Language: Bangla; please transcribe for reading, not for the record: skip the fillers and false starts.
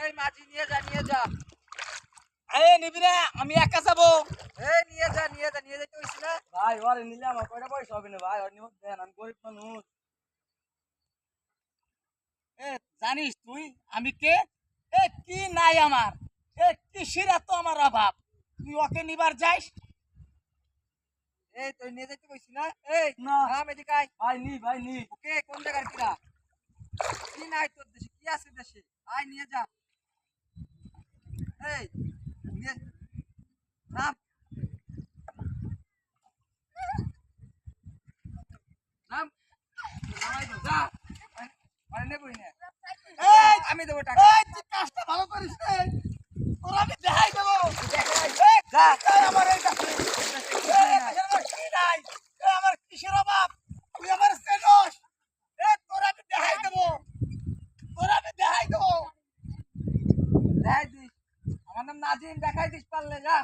এই মাঝি নিয়ে যা নিয়ে যা। নিবি না, আমি একা যাবো। এই নিয়ে যা নিয়ে যা, নিয়ে যেতে হইছি না। ভাই ওরে নিলে আমার কয়টা পয়সা হবে না ভাই, ওর নিয়ে দেন, আমি গরিব মানুষ। জানিস তুই আমি কে? কি নাই আমার, কিসের এত আমার অভাব, তুই ওকে নিবার যাইস? এই তুই নিয়ে যেতে কইছি না। এই না নাম এদিকে আয়। ভাই নি, ভাই নি। ওকে কোন জায়গার কিরা? কি নাই তোর দেশে, কি আছে দেশে? আয় নিয়ে যা। এই নিয়ে নাম নাম নামাই দো যা। মানে নেবই না। আমি দেবো টাকা। তুই কাজটা ভালো করিস রে, তোর আমি দেখাই দেবো। যা আমার এই কাছে কি নাই, আমার কিসের অভাব, তুই আমার চেনস? তোর আমি দেখাই দেবো, তোর আমি দেখাই দেবো। দেখাই দিস। আমার নাম নাজিম, দেখাই দিস পারলে যা।